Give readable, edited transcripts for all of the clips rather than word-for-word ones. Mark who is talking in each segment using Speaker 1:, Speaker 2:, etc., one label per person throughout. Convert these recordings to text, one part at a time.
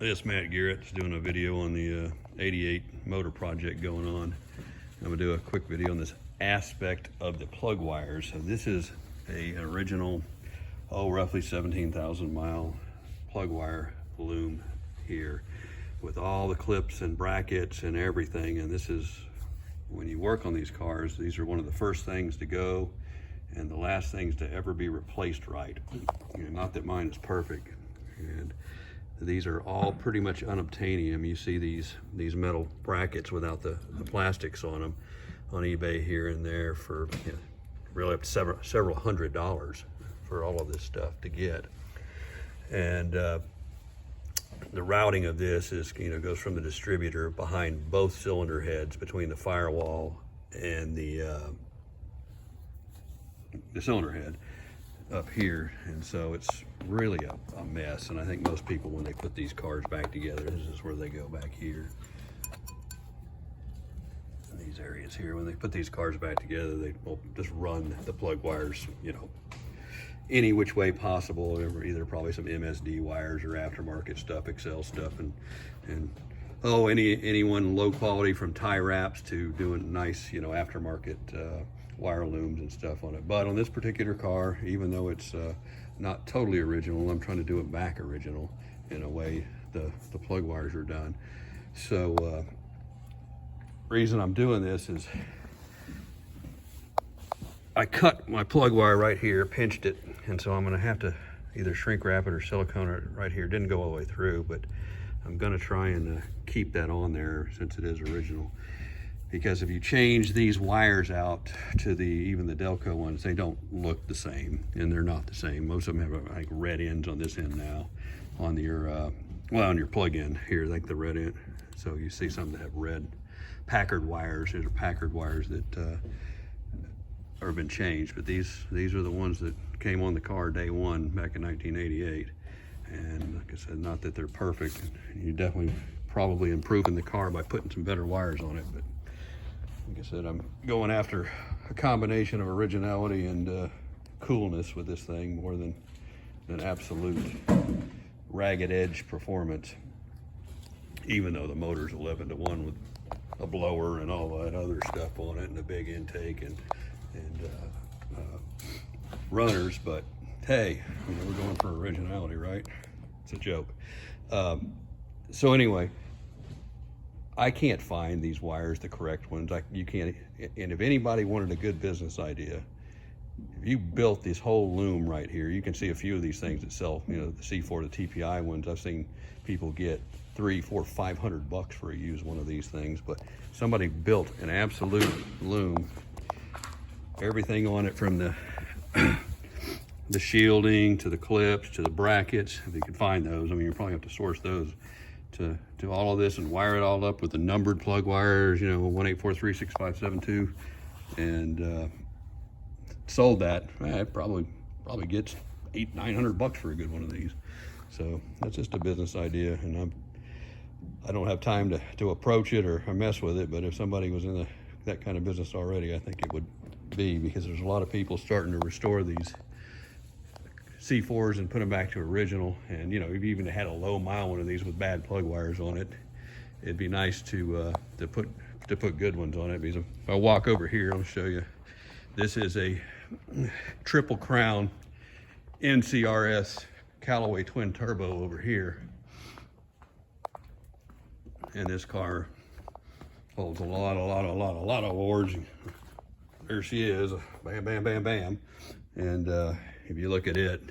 Speaker 1: This Matt Garrett's doing a video on the 88 motor project going on. I'm gonna do a quick video on this aspect of the plug wires. So this is a original, roughly 17,000 mile plug wire loom here with all the clips and brackets and everything. And this is, when you work on these cars, these are one of the first things to go and the last things to ever be replaced right. You know, not that mine is perfect. And these are all pretty much unobtainium. You see these metal brackets without the plastics on them on eBay here and there for, you know, really up to several $100s for all of this stuff to get. And the routing of this is, you know, goes from the distributor behind both cylinder heads between the firewall and the cylinder head up here. And so it's really a mess. And I think most people, when they put these cars back together, this is where they go back here. These areas here, when they put these cars back together, they will just run the plug wires, you know, any which way possible. Either probably some MSD wires or aftermarket stuff, Excel stuff, and anyone low quality, from tie wraps to doing nice, you know, aftermarket wire looms and stuff on it. But on this particular car, even though it's not totally original, I'm trying to do it back original in a way. The plug wires are done. So reason I'm doing this is I cut my plug wire right here, pinched it, and so I'm gonna have to either shrink wrap it or silicone it right here. It didn't go all the way through, but I'm gonna try and keep that on there since it is original. Because if you change these wires out to even the Delco ones, they don't look the same, and they're not the same. Most of them have like red ends on this end now, on your on your plug in here, like the red end. So you see some that have red Packard wires. These are Packard wires that have been changed, but these are the ones that came on the car day one back in 1988. And like I said, not that they're perfect. You definitely probably improving the car by putting some better wires on it, but like I said, I'm going after a combination of originality and coolness with this thing more than absolute ragged edge performance, even though the motor's 11-to-1 with a blower and all that other stuff on it and a big intake and runners. But hey, you know, we're going for originality, right? It's a joke. So anyway, I can't find these wires, the correct ones. You can't. And if anybody wanted a good business idea, if you built this whole loom right here, you can see a few of these things that sell, you know, the C4, the TPI ones. I've seen people get $300, $400, $500 for a used one of these things. But somebody built an absolute loom, everything on it, from the the shielding to the clips to the brackets, if you can find those. I mean, you probably have to source those to all of this and wire it all up with the numbered plug wires, you know, 184366572, and sold that. It probably gets $800-900 for a good one of these. So that's just a business idea, and I don't have time to approach it or mess with it. But if somebody was in that kind of business already, I think it would be, because there's a lot of people starting to restore these C4s and put them back to original. And you know, if you even had a low mile one of these with bad plug wires on it, it'd be nice to put good ones on it. Because if I walk over here, I'll show you. This is a triple crown NCRS Callaway twin turbo over here, and this car holds a lot of awards. There she is, bam, bam, bam, bam. And if you look at it,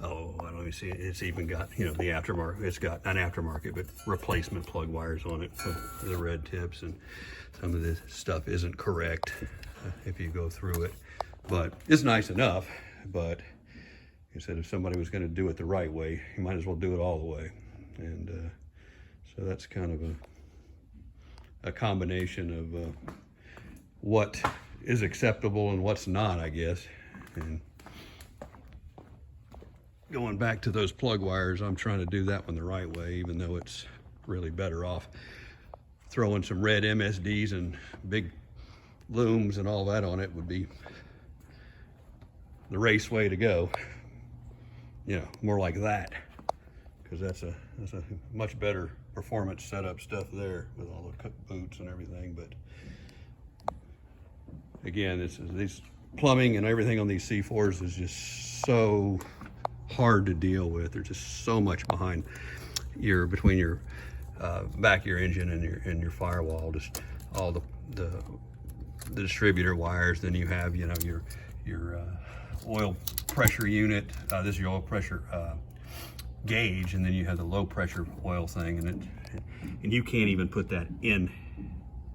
Speaker 1: I don't even see it. It's even got, you know, the aftermarket. It's got an aftermarket, but replacement plug wires on it for the red tips, and some of this stuff isn't correct if you go through it. But it's nice enough. But like I said, if somebody was going to do it the right way, you might as well do it all the way. And so that's kind of a combination of what is acceptable and what's not, I guess. And going back to those plug wires, I'm trying to do that one the right way, even though it's really better off throwing some red MSDs and big looms and all that on it would be the race way to go. You know, more like that. because that's a much better performance setup stuff there with all the boots and everything. But again, these plumbing and everything on these C4s is just so hard to deal with. There's just so much between your back of your engine and your firewall, just all the distributor wires. Then you have, you know, your oil pressure unit. This is your oil pressure gauge, and then you have the low pressure oil thing, and you can't even put that in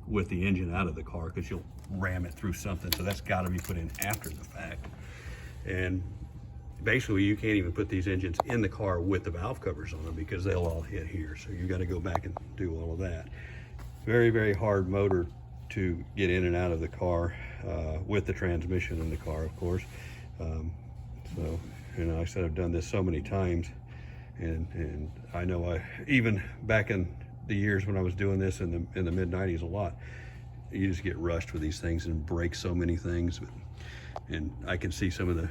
Speaker 1: with the engine out of the car because you'll ram it through something. So that's got to be put in after the fact. And basically you can't even put these engines in the car with the valve covers on them because they'll all hit here. So you got to go back and do all of that. Very, very hard motor to get in and out of the car with the transmission in the car, of course. So, you know, like I said, I've done this so many times, and I know even back in the years when I was doing this in the mid-90s a lot, you just get rushed with these things and break so many things. And I can see some of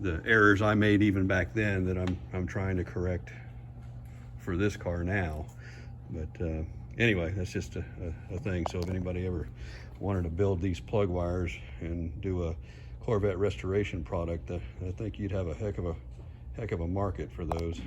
Speaker 1: the errors I made even back then that I'm trying to correct for this car now. But anyway, that's just a thing. So if anybody ever wanted to build these plug wires and do a Corvette restoration product, I think you'd have a heck of a market for those.